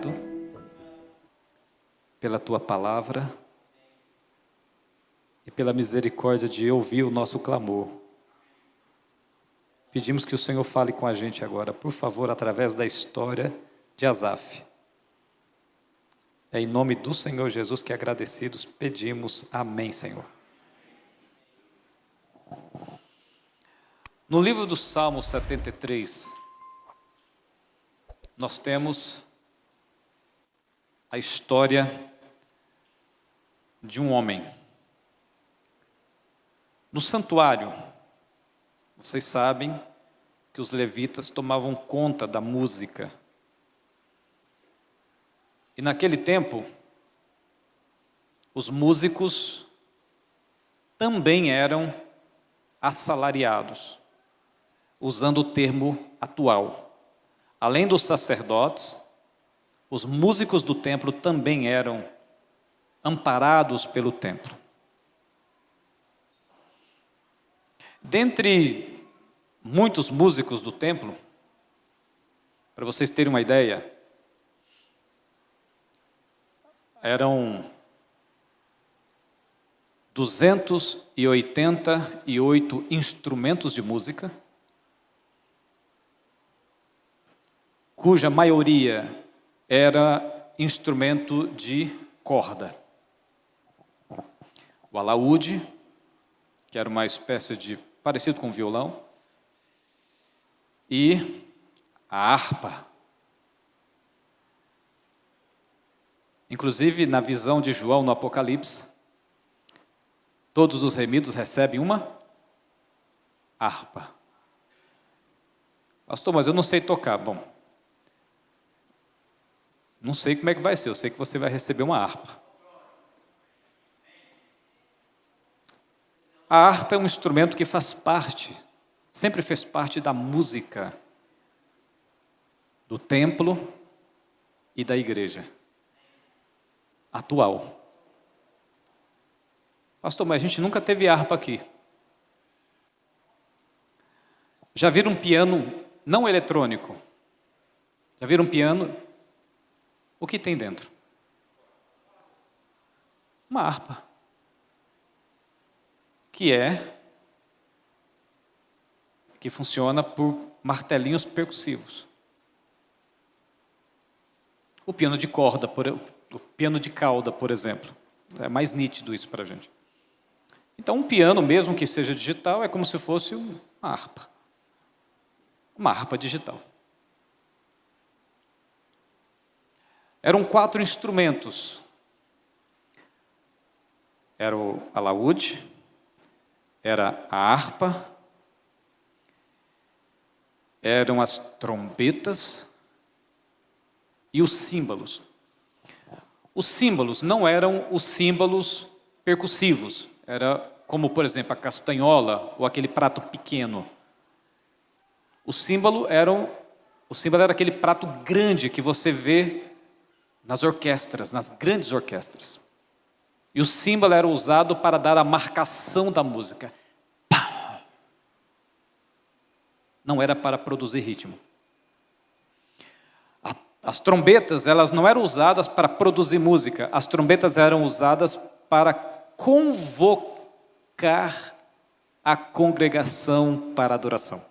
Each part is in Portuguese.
obrigado pela Tua palavra e pela misericórdia de ouvir o nosso clamor. Pedimos que o Senhor fale com a gente agora, por favor, através da história de Asaf. É em nome do Senhor Jesus que agradecidos pedimos. Amém, Senhor. No livro do Salmo 73, nós temos a história de um homem. No santuário, vocês sabem que os levitas tomavam conta da música. E naquele tempo, os músicos também eram assalariados, usando o termo atual. Além dos sacerdotes, os músicos do templo também eram amparados pelo templo. Dentre muitos músicos do templo, para vocês terem uma ideia, eram 288 instrumentos de música, cuja maioria era instrumento de corda. O alaúde, que era uma espécie de parecido com violão, e a harpa. Inclusive, na visão de João no Apocalipse, todos os remidos recebem uma harpa. Pastor, mas eu não sei tocar. Bom, não sei como é que vai ser, eu sei que você vai receber uma harpa. A harpa é um instrumento que faz parte, sempre fez parte da música do templo e da igreja atual. Pastor, mas a gente nunca teve harpa aqui. Já viram um piano não eletrônico? Já viram um piano? O que tem dentro? Uma harpa. Que funciona por martelinhos percussivos. O piano de corda, o piano de cauda, por exemplo. É mais nítido isso para a gente. Então, um piano, mesmo que seja digital, é como se fosse uma harpa. Uma harpa digital. Eram 4 instrumentos. Era o alaúde, era a harpa, eram as trombetas e os símbolos. Os símbolos não eram os símbolos percussivos, era como, por exemplo, a castanhola ou aquele prato pequeno. O símbolo era aquele prato grande que você vê nas orquestras, nas grandes orquestras. E o símbolo era usado para dar a marcação da música. Pá! Não era para produzir ritmo. As trombetas, elas não eram usadas para produzir música. As trombetas eram usadas para convocar a congregação para a adoração.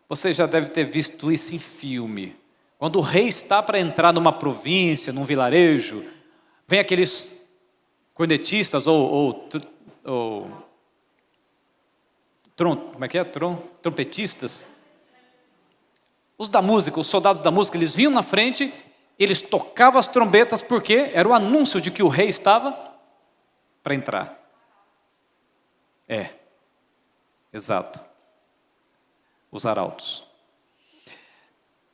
Você já deve ter visto isso em filme. Quando o rei está para entrar numa província, num vilarejo, vem aqueles cornetistas trompetistas. Os da música, os soldados da música, eles vinham na frente, eles tocavam as trombetas porque era o anúncio de que o rei estava para entrar. Exato. Os arautos.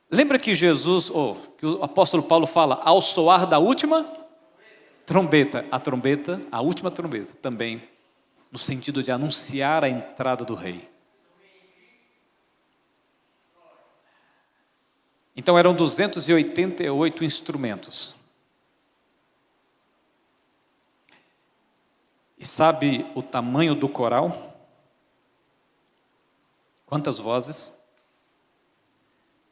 Lembra que que o apóstolo Paulo fala, ao soar da última trombeta, a última trombeta, também no sentido de anunciar a entrada do rei. Então eram 288 instrumentos. E sabe o tamanho do coral? Quantas vozes?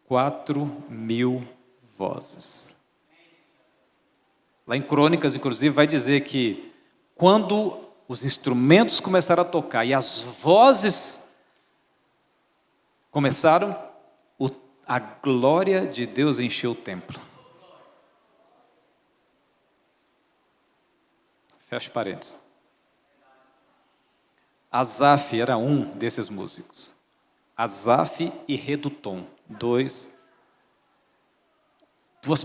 4.000 vozes. Lá em Crônicas, inclusive, vai dizer que quando os instrumentos começaram a tocar e as vozes começaram, a glória de Deus encheu o templo. Fecha parênteses. Asaf era um desses músicos. Asaf e Redutom, duas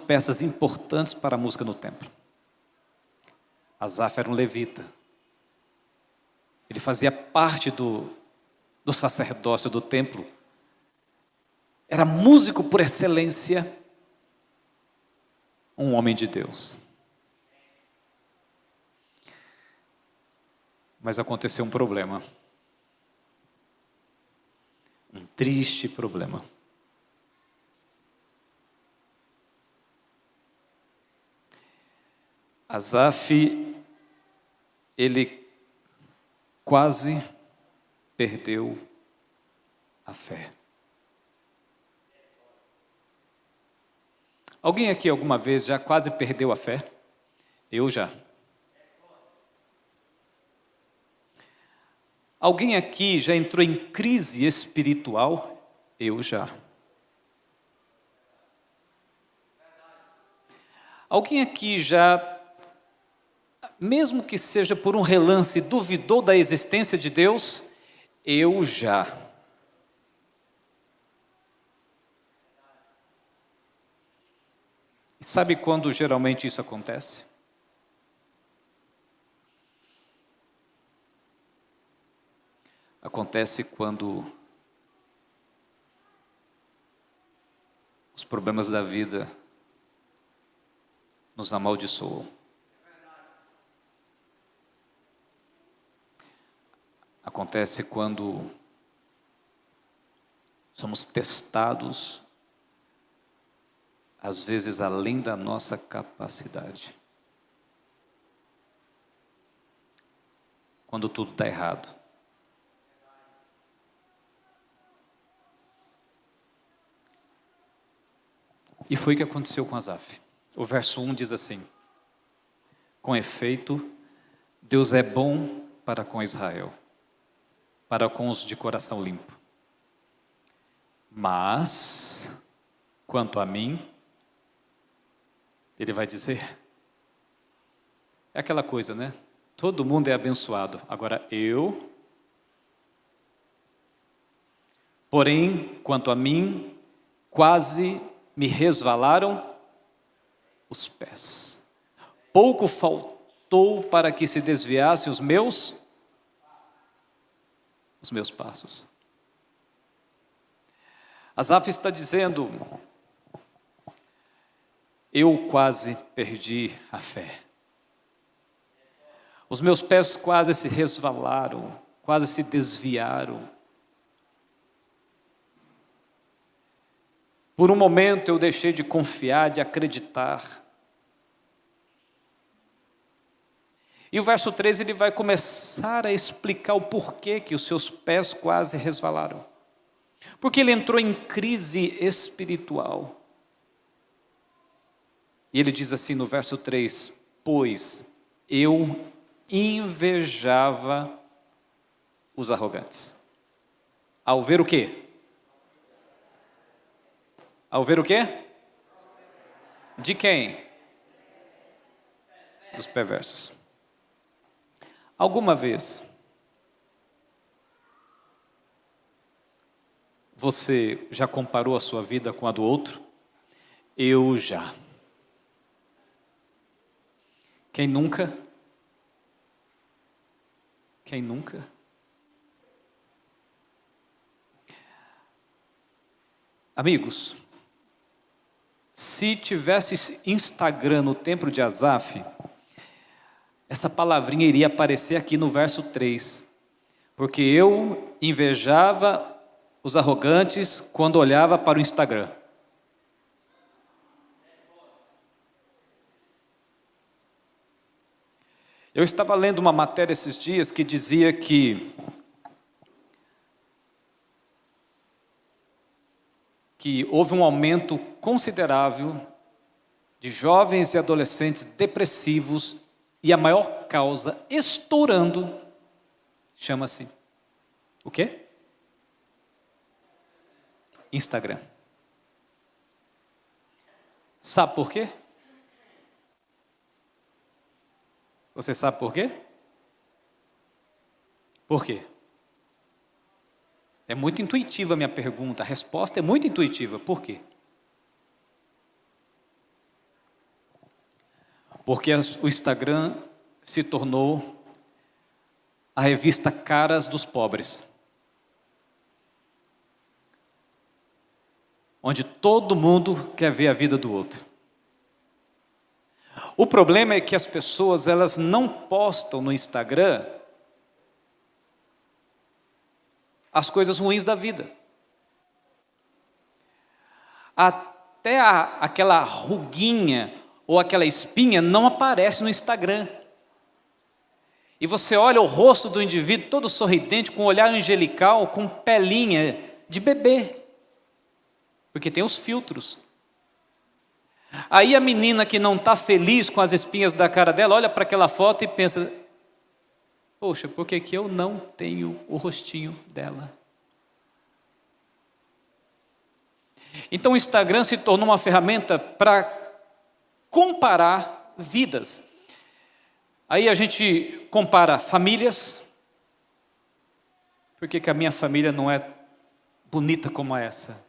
peças importantes para a música no templo. Asaf era um levita. Ele fazia parte do sacerdócio do templo. Era músico por excelência, um homem de Deus. Mas aconteceu um problema. Um triste problema. Asaf, ele quase perdeu a fé. Alguém aqui alguma vez já quase perdeu a fé? Eu já. Alguém aqui já entrou em crise espiritual? Eu já. Alguém aqui já, mesmo que seja por um relance, duvidou da existência de Deus? Eu já. E sabe quando geralmente isso acontece? Acontece quando os problemas da vida nos amaldiçoam. Acontece quando somos testados, às vezes além da nossa capacidade. Quando tudo está errado. E foi o que aconteceu com Asaf. O verso 1 diz assim: com efeito, Deus é bom para com Israel, para com os de coração limpo. Mas, quanto a mim, ele vai dizer, é aquela coisa, né? Todo mundo é abençoado, agora eu. Porém, quanto a mim, quase me resvalaram os pés. Pouco faltou para que se desviassem os meus passos. Asaf está dizendo, eu quase perdi a fé. Os meus pés quase se resvalaram, quase se desviaram. Por um momento eu deixei de confiar, de acreditar. E o verso 3 ele vai começar a explicar o porquê que os seus pés quase resvalaram. Porque ele entrou em crise espiritual. E ele diz assim no verso 3, pois eu invejava os arrogantes. Ao ver o quê? Ao ver o quê? De quem? Dos perversos. Alguma vez você já comparou a sua vida com a do outro? Eu já. Quem nunca? Quem nunca? Amigos, se tivesse Instagram no tempo de Asaf, essa palavrinha iria aparecer aqui no verso 3. Porque eu invejava os arrogantes quando olhava para o Instagram. Eu estava lendo uma matéria esses dias que dizia que houve um aumento considerável de jovens e adolescentes depressivos, e a maior causa estourando chama-se o quê? Instagram. Sabe por quê? Você sabe por quê? Por quê? É muito intuitiva a minha pergunta, a resposta é muito intuitiva. Por quê? Porque o Instagram se tornou a revista Caras dos Pobres, onde todo mundo quer ver a vida do outro. O problema é que as pessoas, elas não postam no Instagram as coisas ruins da vida. Até aquela ruguinha ou aquela espinha não aparece no Instagram. E você olha o rosto do indivíduo todo sorridente, com um olhar angelical, com pelinha de bebê. Porque tem os filtros. Aí a menina que não está feliz com as espinhas da cara dela, olha para aquela foto e pensa, poxa, por que eu não tenho o rostinho dela? Então o Instagram se tornou uma ferramenta para comparar vidas. Aí a gente compara famílias. Por que a minha família não é bonita como essa?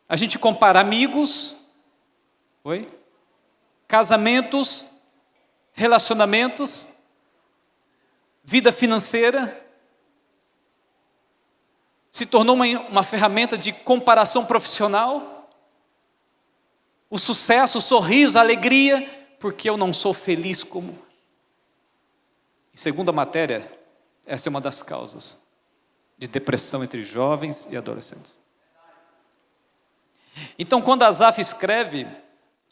A gente compara amigos, casamentos, relacionamentos, vida financeira. Se tornou uma ferramenta de comparação profissional. O sucesso, o sorriso, a alegria, porque eu não sou feliz como. E segundo a matéria, essa é uma das causas de depressão entre jovens e adolescentes. Então, quando Asaf escreve,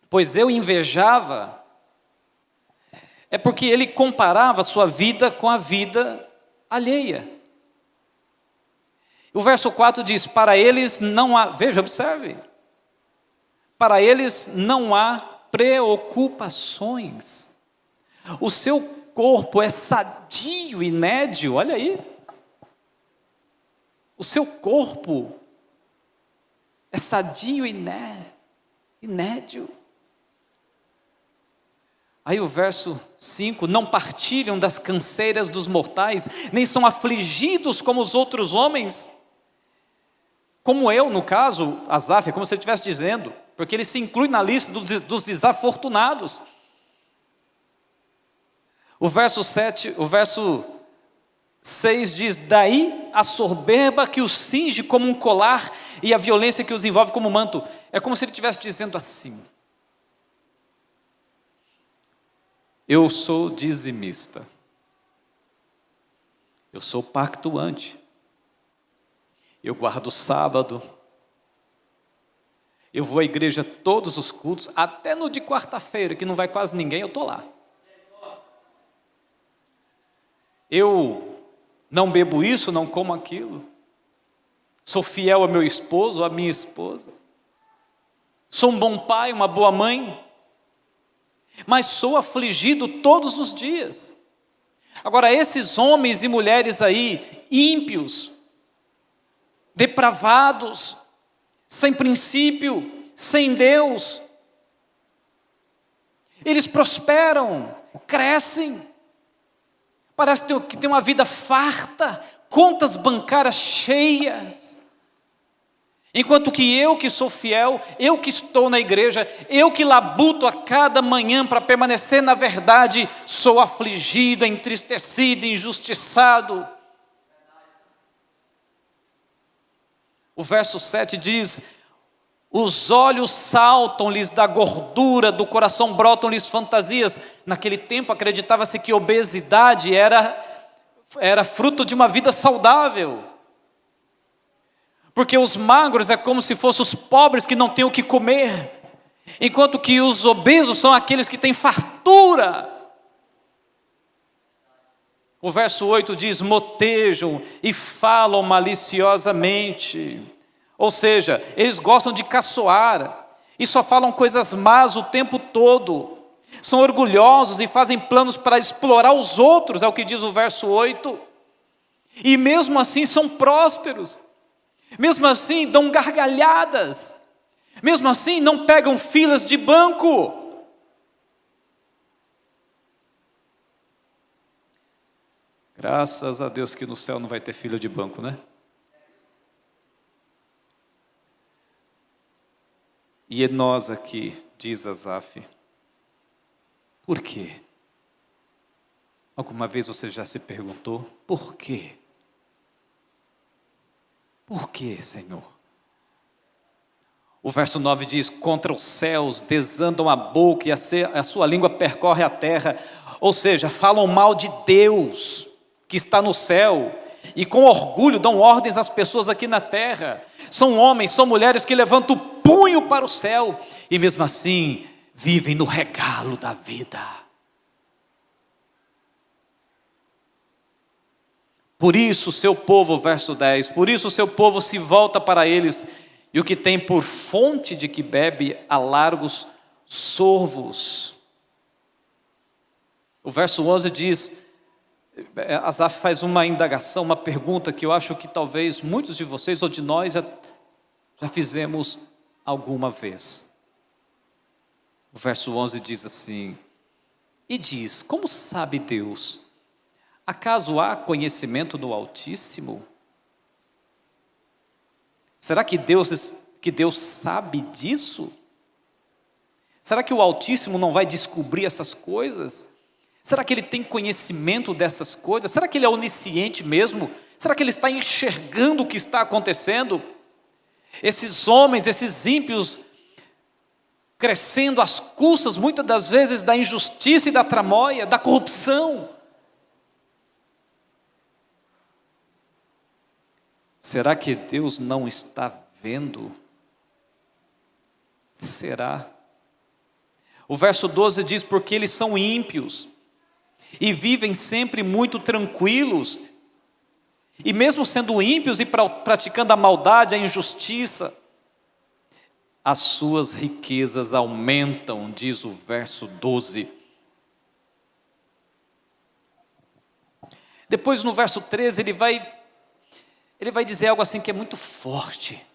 pois eu invejava, é porque ele comparava a sua vida com a vida alheia. O verso 4 diz, para eles não há, veja, observe, para eles não há preocupações. O seu corpo é sadio e nédio, olha aí. O seu corpo é sadio e nédio. Aí o verso 5, não partilham das canseiras dos mortais, nem são afligidos como os outros homens. Como eu, no caso, Asaf, é como se ele estivesse dizendo, porque ele se inclui na lista dos desafortunados. O verso 6 diz, daí a soberba que os cinge como um colar e a violência que os envolve como um manto. É como se ele estivesse dizendo assim, eu sou dizimista, eu sou pactuante, eu guardo o sábado, eu vou à igreja todos os cultos, até no de quarta-feira, que não vai quase ninguém, eu estou lá. Eu não bebo isso, não como aquilo. Sou fiel ao meu esposo, à minha esposa. Sou um bom pai, uma boa mãe. Mas sou afligido todos os dias. Agora, esses homens e mulheres aí, ímpios, depravados, sem princípio, sem Deus, eles prosperam, crescem, parece que tem uma vida farta, contas bancárias cheias, enquanto que eu que sou fiel, eu que estou na igreja, eu que labuto a cada manhã para permanecer na verdade, sou afligido, entristecido, injustiçado. O verso 7 diz, os olhos saltam-lhes da gordura, do coração brotam-lhes fantasias. Naquele tempo acreditava-se que obesidade era fruto de uma vida saudável. Porque os magros é como se fossem os pobres que não têm o que comer, enquanto que os obesos são aqueles que têm fartura. O verso 8 diz, motejam e falam maliciosamente. Ou seja, eles gostam de caçoar, e só falam coisas más o tempo todo. São orgulhosos e fazem planos para explorar os outros, é o que diz o verso 8. E mesmo assim são prósperos. Mesmo assim dão gargalhadas. Mesmo assim não pegam filas de banco. Graças a Deus que no céu não vai ter fila de banco, né? E é nós aqui, diz Asaf, por quê? Alguma vez você já se perguntou, por quê? Por quê, Senhor? O verso 9 diz, contra os céus desandam a boca e a sua língua percorre a terra. Ou seja, falam mal de Deus, que está no céu, e com orgulho dão ordens às pessoas aqui na terra. São homens, são mulheres que levantam o punho para o céu, e mesmo assim, vivem no regalo da vida. Por isso o seu povo, verso 10, por isso o seu povo se volta para eles, e o que tem por fonte de que bebe a largos sorvos. O verso 11 diz, Asaf faz uma indagação, uma pergunta que eu acho que talvez muitos de vocês ou de nós já fizemos alguma vez. O verso 11 diz assim, e diz, como sabe Deus? Acaso há conhecimento do Altíssimo? Será que Deus sabe disso? Será que o Altíssimo não vai descobrir essas coisas? Será que Ele tem conhecimento dessas coisas? Será que Ele é onisciente mesmo? Será que Ele está enxergando o que está acontecendo? Esses homens, esses ímpios, crescendo às custas, muitas das vezes, da injustiça e da tramóia, da corrupção. Será que Deus não está vendo? Será? O verso 12 diz, porque eles são ímpios, e vivem sempre muito tranquilos, e mesmo sendo ímpios e praticando a maldade, a injustiça, as suas riquezas aumentam, diz o verso 12. Depois no verso 13 ele vai dizer algo assim que é muito forte.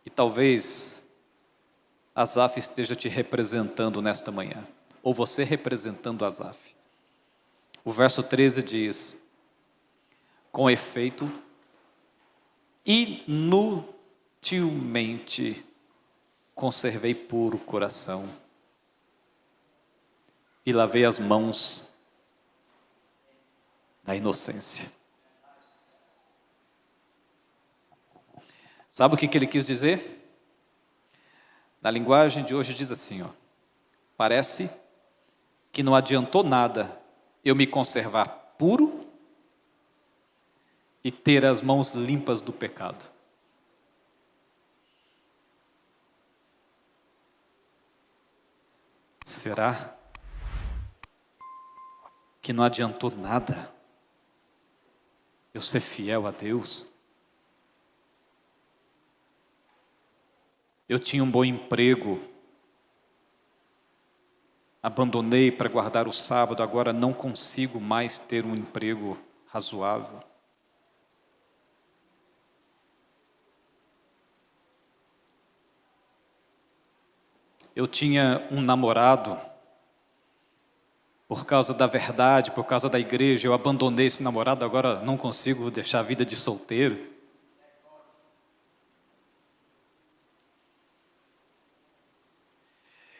E talvez Asaf esteja te representando nesta manhã, ou você representando Asaf. O verso 13 diz, com efeito, inutilmente conservei puro o coração e lavei as mãos da inocência. Sabe o que ele quis dizer? Na linguagem de hoje diz assim, parece que não adiantou nada eu me conservar puro e ter as mãos limpas do pecado. Será que não adiantou nada eu ser fiel a Deus? Eu tinha um bom emprego, abandonei para guardar o sábado, agora não consigo mais ter um emprego razoável. Eu tinha um namorado, por causa da verdade, por causa da igreja, eu abandonei esse namorado, agora não consigo deixar a vida de solteiro.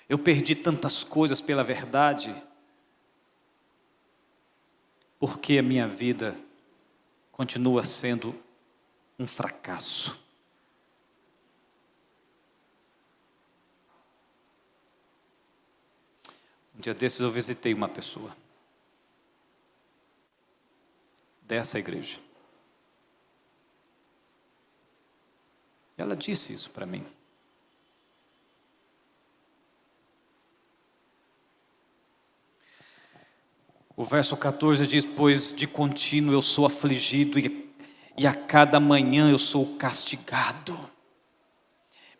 Eu perdi tantas coisas pela verdade, porque a minha vida continua sendo um fracasso. Um dia desses eu visitei uma pessoa dessa igreja. Ela disse isso para mim. O verso 14 diz, pois de contínuo eu sou afligido e a cada manhã eu sou castigado.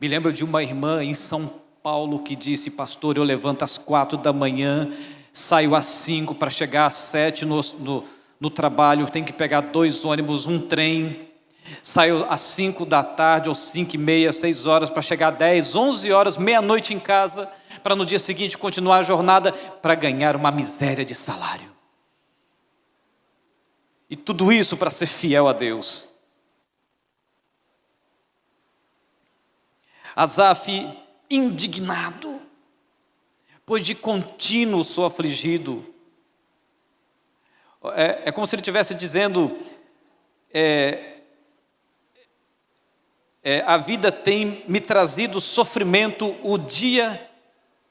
Me lembro de uma irmã em São Paulo que disse: pastor, eu levanto às 4 da manhã, saio às 5 para chegar às 7 no trabalho, tenho que pegar 2 ônibus, um trem, saio às 5 da tarde, ou 5h30, 6 horas, para chegar às 10, 11 horas, meia-noite em casa, para no dia seguinte continuar a jornada, para ganhar uma miséria de salário. E tudo isso para ser fiel a Deus. Asaf, indignado, pois de contínuo sou afligido. É como se ele estivesse dizendo, a vida tem me trazido sofrimento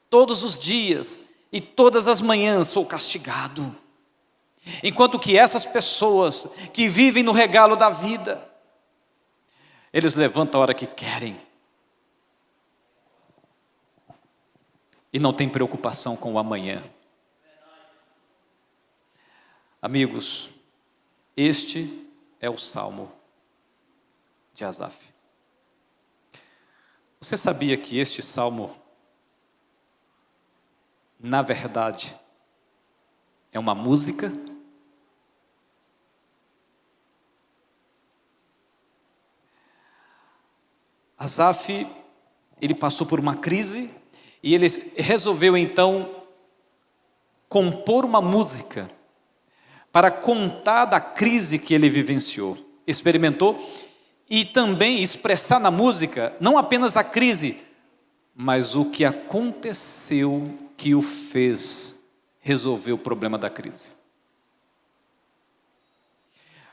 todos os dias, e todas as manhãs sou castigado. Enquanto que essas pessoas que vivem no regalo da vida, eles levantam a hora que querem, e não tem preocupação com o amanhã. Amigos, este é o Salmo de Asaf. Você sabia que este Salmo, na verdade, é uma música? Asaf, ele passou por uma crise, e ele resolveu então compor uma música para contar da crise que ele vivenciou, experimentou, e também expressar na música não apenas a crise, mas o que aconteceu que o fez resolver o problema da crise.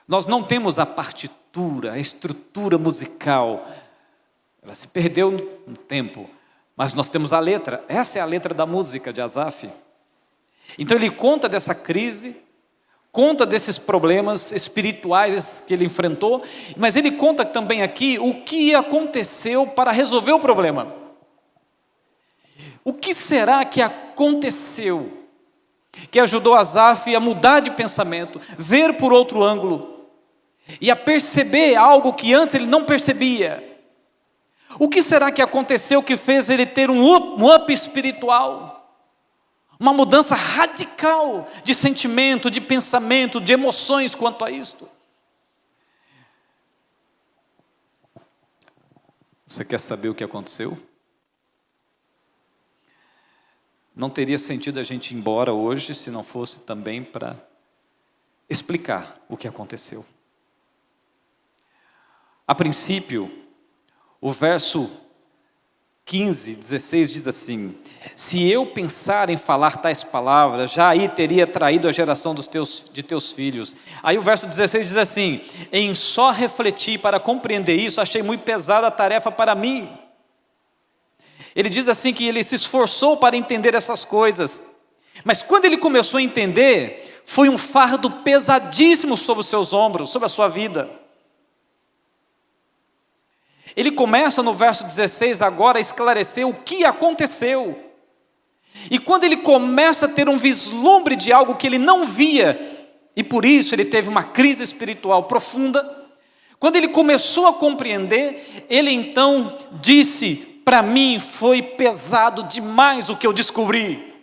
Nós não temos a partitura, a estrutura musical, ela se perdeu no tempo, mas nós temos a letra. Essa é a letra da música de Asaf. Então ele conta dessa crise, conta desses problemas espirituais que ele enfrentou, mas ele conta também aqui o que aconteceu para resolver o problema. O que será que aconteceu que ajudou Asaf a mudar de pensamento, ver por outro ângulo e a perceber algo que antes ele não percebia? O que será que aconteceu que fez ele ter um up espiritual? Uma mudança radical de sentimento, de pensamento, de emoções quanto a isto. Você quer saber o que aconteceu? Não teria sentido a gente ir embora hoje se não fosse também para explicar o que aconteceu. A princípio, o verso 15, 16 diz assim: se eu pensar em falar tais palavras, já aí teria traído a geração de teus filhos. Aí o verso 16 diz assim: em só refletir para compreender isso, achei muito pesada a tarefa para mim. Ele diz assim que ele se esforçou para entender essas coisas, mas quando ele começou a entender, foi um fardo pesadíssimo sobre os seus ombros, sobre a sua vida. Ele começa no verso 16 agora a esclarecer o que aconteceu. E quando ele começa a ter um vislumbre de algo que ele não via, e por isso ele teve uma crise espiritual profunda, quando ele começou a compreender, ele então disse: para mim foi pesado demais o que eu descobri.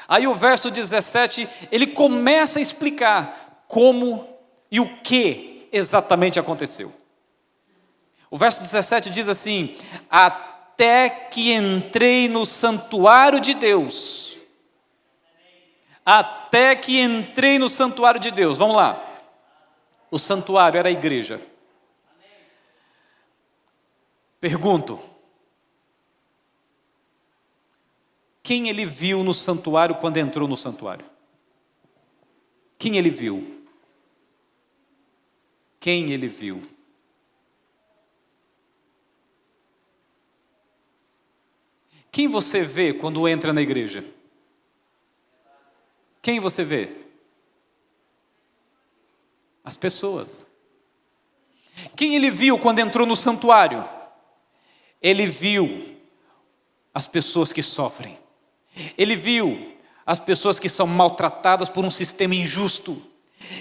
Aí o verso 17, ele começa a explicar como e o que exatamente aconteceu. O verso 17 diz assim: até que entrei no santuário de Deus. Até que entrei no santuário de Deus. Vamos lá. O santuário era a igreja. Pergunto: quem ele viu no santuário quando entrou no santuário? Quem ele viu? Quem ele viu? Quem você vê quando entra na igreja? Quem você vê? As pessoas. Quem ele viu quando entrou no santuário? Ele viu as pessoas que sofrem. Ele viu as pessoas que são maltratadas por um sistema injusto.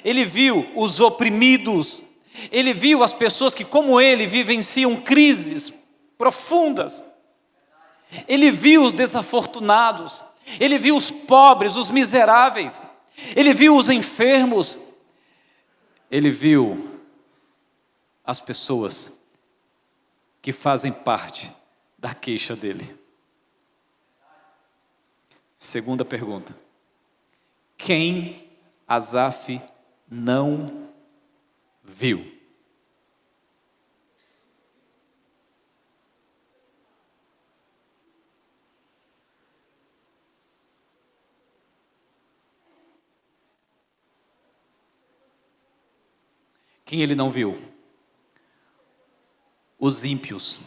Ele viu os oprimidos. Ele viu as pessoas que, como ele, vivenciam crises profundas. Ele viu os desafortunados. Ele viu os pobres, os miseráveis. Ele viu os enfermos. Ele viu as pessoas que fazem parte da queixa dele. Segunda pergunta: quem Asaf não viu? Quem ele não viu? Os ímpios.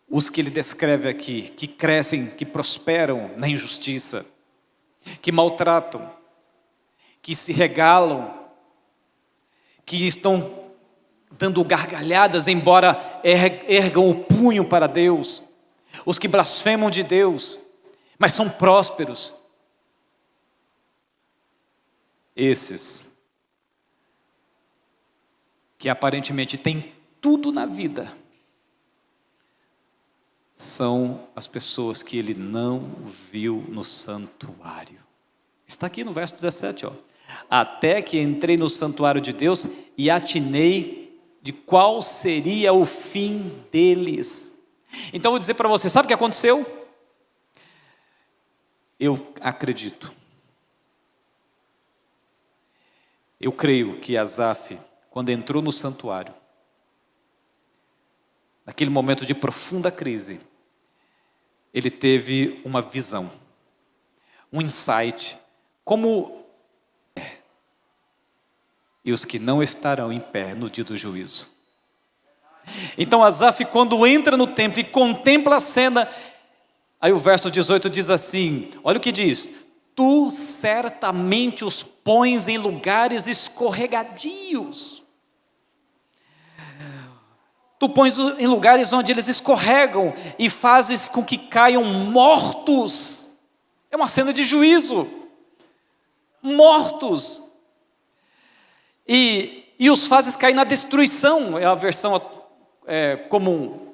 Os que ele descreve aqui, que crescem, que prosperam na injustiça, que maltratam, que se regalam, que estão dando gargalhadas, embora ergam o punho para Deus, os que blasfemam de Deus, mas são prósperos. Esses que aparentemente têm tudo na vida, são as pessoas que ele não viu no santuário. Está aqui no verso 17, ó. Até que entrei no santuário de Deus e atinei de qual seria o fim deles. Então eu vou dizer para você, sabe o que aconteceu? Eu acredito. Eu creio que Asaf, quando entrou no santuário, naquele momento de profunda crise, ele teve uma visão, um insight, como e os que não estarão em pé no dia do juízo. Então Asaf, quando entra no templo e contempla a cena, aí o verso 18 diz assim, olha o que diz: tu certamente os pões em lugares escorregadios. Tu pões em lugares onde eles escorregam e fazes com que caiam mortos. É uma cena de juízo. Mortos. E os fazes cair na destruição, é a versão comum.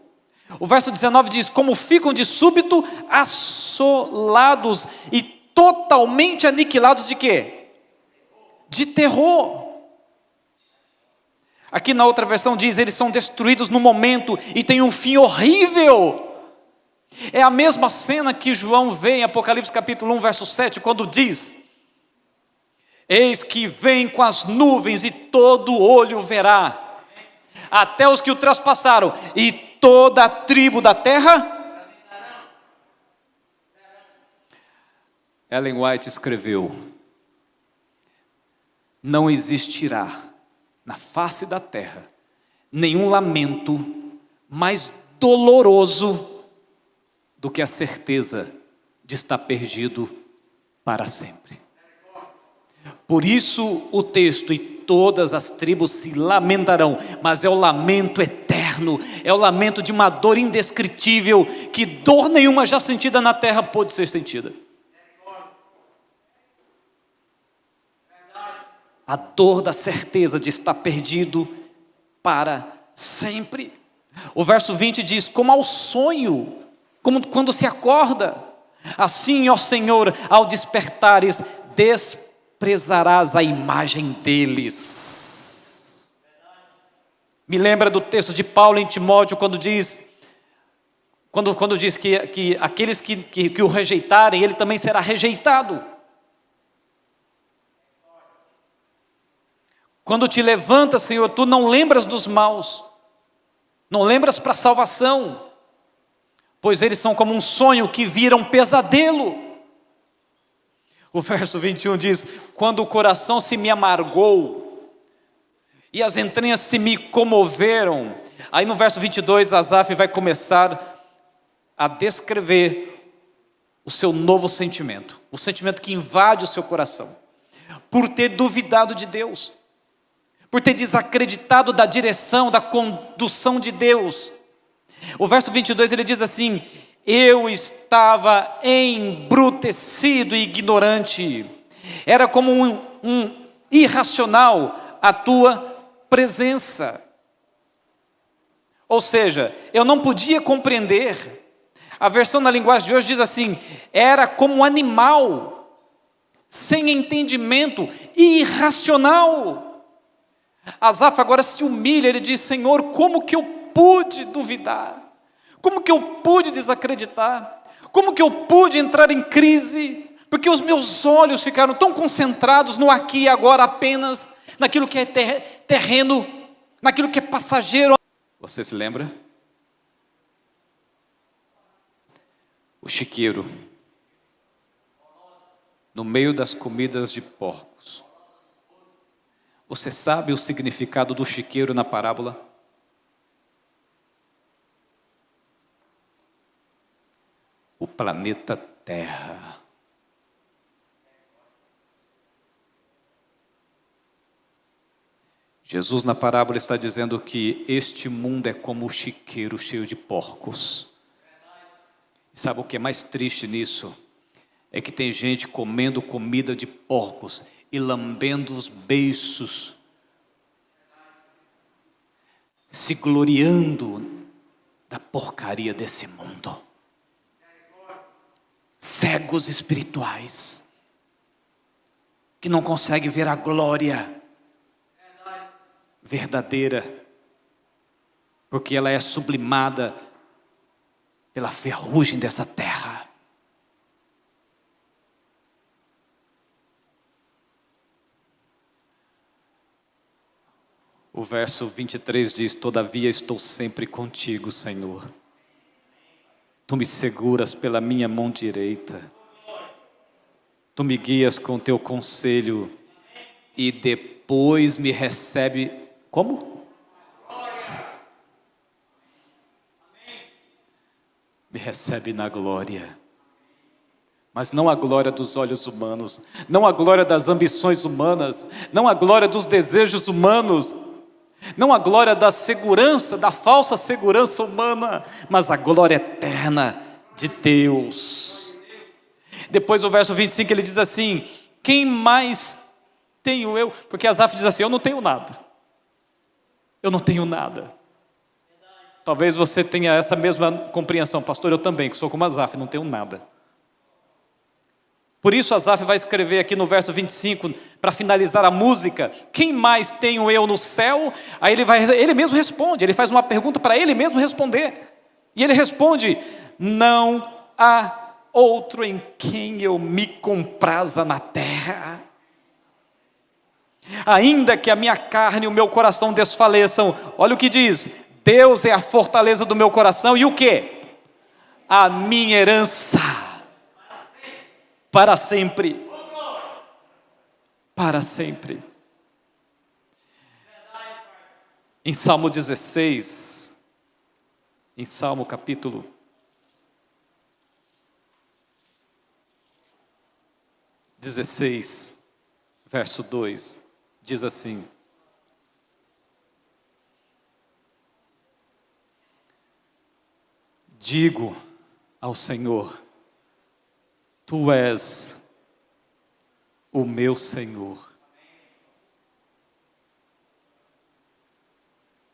O verso 19 diz: como ficam de súbito assolados e totalmente aniquilados de quê? De terror. Aqui na outra versão diz: eles são destruídos no momento e têm um fim horrível. É a mesma cena que João vê em Apocalipse capítulo 1, verso 7, quando diz: eis que vem com as nuvens e todo olho verá, até os que o traspassaram, e toda a tribo da terra. Ellen White escreveu: não existirá na face da terra nenhum lamento mais doloroso do que a certeza de estar perdido para sempre. Por isso o texto: e todas as tribos se lamentarão, mas é o lamento eterno, é o lamento de uma dor indescritível, que dor nenhuma já sentida na terra pôde ser sentida. A dor da certeza de estar perdido para sempre. O verso 20 diz: como ao sonho, como quando se acorda, assim, ó Senhor, ao despertares, desprezarás a imagem deles. Me lembra do texto de Paulo em Timóteo, quando diz que aqueles que o rejeitarem, ele também será rejeitado. Quando te levantas, Senhor, tu não lembras dos maus, não lembras para a salvação, pois eles são como um sonho que vira um pesadelo. O verso 21 diz: quando o coração se me amargou e as entranhas se me comoveram. Aí no verso 22, Asaf vai começar a descrever o seu novo sentimento, o sentimento que invade o seu coração, por ter duvidado de Deus, por ter desacreditado da direção, da condução de Deus. O verso 22 ele diz assim: eu estava embrutecido e ignorante. Era como irracional a tua presença. Ou seja, eu não podia compreender. A versão na linguagem de hoje diz assim: era como um animal, sem entendimento, irracional. Asaf agora se humilha, ele diz: Senhor, como que eu pude duvidar? Como que eu pude desacreditar? Como que eu pude entrar em crise? Porque os meus olhos ficaram tão concentrados no aqui e agora apenas, naquilo que é terreno, naquilo que é passageiro. Você se lembra? O chiqueiro, no meio das comidas de porcos. Você sabe o significado do chiqueiro na parábola? O planeta Terra. Jesus na parábola está dizendo que este mundo é como o chiqueiro cheio de porcos. E sabe o que é mais triste nisso? É que tem gente comendo comida de porcos e lambendo os beiços, se gloriando da porcaria desse mundo. Cegos espirituais, que não conseguem ver a glória verdadeira, porque ela é sublimada pela ferrugem dessa terra. O verso 23 diz: todavia estou sempre contigo, Senhor. Tu me seguras pela minha mão direita. Tu me guias com teu conselho e depois me recebe. Como? Me recebe na glória. Mas não a glória dos olhos humanos, não a glória das ambições humanas, não a glória dos desejos humanos, não a glória da segurança, da falsa segurança humana, mas a glória eterna de Deus. Depois o verso 25 ele diz assim: quem mais tenho eu? Porque Asaf diz assim: eu não tenho nada. Eu não tenho nada. Talvez você tenha essa mesma compreensão: pastor, eu também, que sou como Asaf, não tenho nada. Por isso Asaf vai escrever aqui no verso 25, para finalizar a música: quem mais tenho eu no céu? Aí ele mesmo responde, ele faz uma pergunta para ele mesmo responder. E ele responde: não há outro em quem eu me compraza na terra. Ainda que a minha carne e o meu coração desfaleçam, olha o que diz: Deus é a fortaleza do meu coração e o quê? A minha herança para sempre. Para sempre. Em Salmo 16, em Salmo capítulo 16, verso 2, diz assim: digo ao Senhor, Tu és o meu Senhor.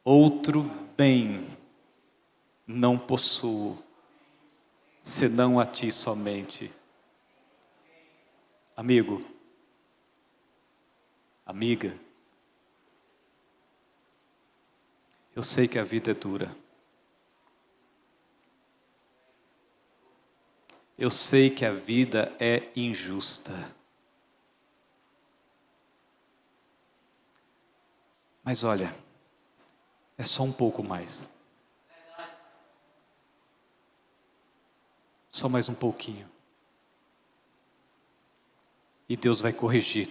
Outro bem não possuo, senão a Ti somente. Amigo, amiga, eu sei que a vida é dura. Eu sei que a vida é injusta. Mas olha, é só um pouco mais. Só mais um pouquinho. E Deus vai corrigir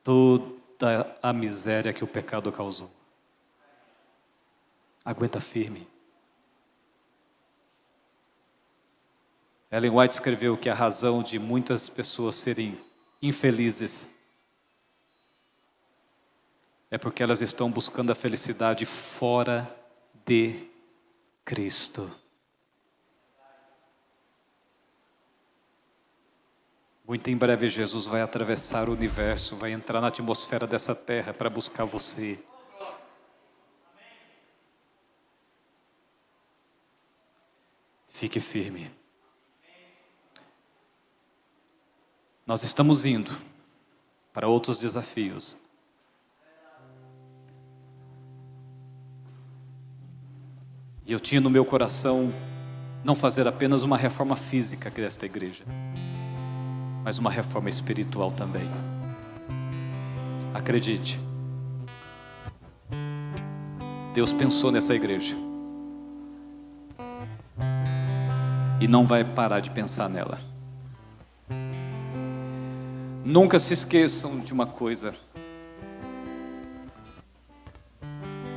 toda a miséria que o pecado causou. Aguenta firme. Ellen White escreveu que a razão de muitas pessoas serem infelizes é porque elas estão buscando a felicidade fora de Cristo. Muito em breve Jesus vai atravessar o universo, vai entrar na atmosfera dessa terra para buscar você. Fique firme. Nós estamos indo para outros desafios. E eu tinha no meu coração não fazer apenas uma reforma física aqui desta igreja, mas uma reforma espiritual também. Acredite, Deus pensou nessa igreja e não vai parar de pensar nela. Nunca se esqueçam de uma coisa: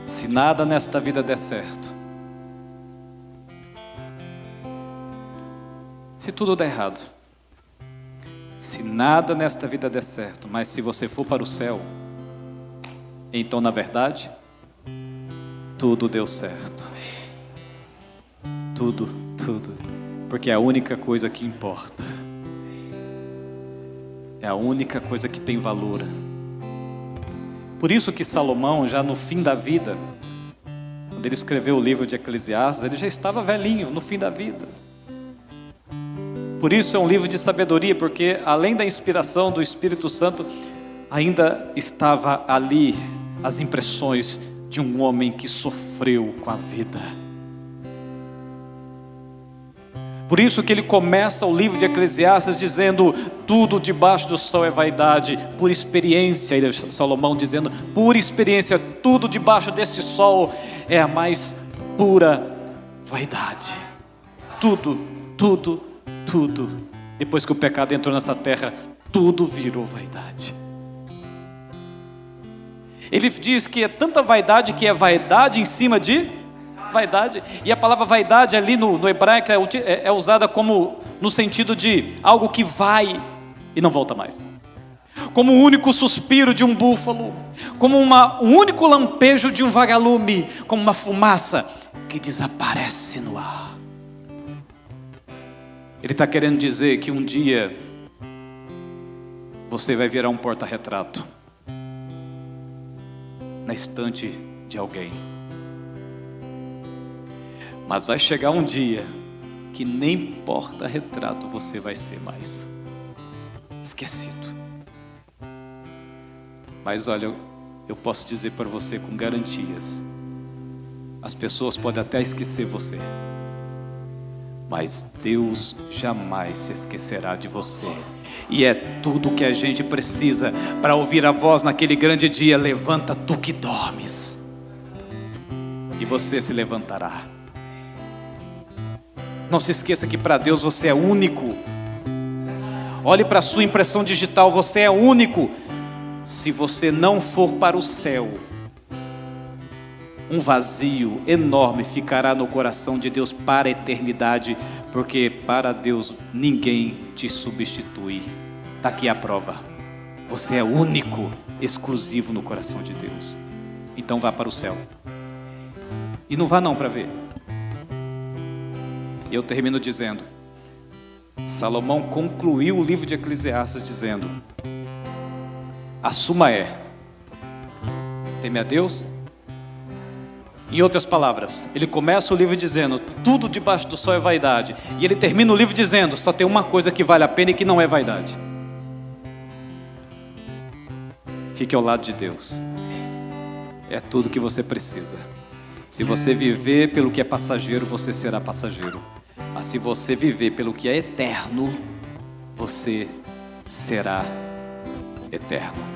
se nada nesta vida der certo, se tudo der errado, se nada nesta vida der certo, mas se você for para o céu, então na verdade, tudo deu certo. Tudo, porque é a única coisa que importa. É a única coisa que tem valor. Por isso que Salomão, já no fim da vida, quando ele escreveu o livro de Eclesiastes, ele já estava velhinho, no fim da vida. Por isso é um livro de sabedoria, porque além da inspiração do Espírito Santo, ainda estava ali as impressões de um homem que sofreu com a vida. Por isso que ele começa o livro de Eclesiastes dizendo: tudo debaixo do sol é vaidade, por experiência, Salomão dizendo, por experiência, tudo debaixo desse sol é a mais pura vaidade. Tudo. Depois que o pecado entrou nessa terra, tudo virou vaidade. Ele diz que é tanta vaidade que é vaidade em cima de vaidade. E a palavra vaidade ali no hebraico é usada como no sentido de algo que vai e não volta mais. Como o único suspiro de um búfalo, como um único lampejo de um vagalume, como uma fumaça que desaparece no ar. Ele está querendo dizer que um dia você vai virar um porta-retrato na estante de alguém. Mas vai chegar um dia que nem porta-retrato você vai ser mais. Esquecido. Mas olha, eu posso dizer para você com garantias: as pessoas podem até esquecer você, mas Deus jamais se esquecerá de você. E é tudo que a gente precisa para ouvir a voz naquele grande dia: levanta tu que dormes, e você se levantará. Não se esqueça que para Deus você é único. Olhe para a sua impressão digital, você é único. Se você não for para o céu, um vazio enorme ficará no coração de Deus para a eternidade, porque para Deus ninguém te substitui. Está aqui a prova: você é único, exclusivo no coração de Deus. Então vá para o céu. E não vá não para ver. Eu termino dizendo, Salomão concluiu o livro de Eclesiastes dizendo: a suma é: teme a Deus. Em outras palavras, ele começa o livro dizendo: tudo debaixo do sol é vaidade. E ele termina o livro dizendo: só tem uma coisa que vale a pena e que não é vaidade. Fique ao lado de Deus. É tudo que você precisa. Se você viver pelo que é passageiro, você será passageiro. Mas se você viver pelo que é eterno, você será eterno.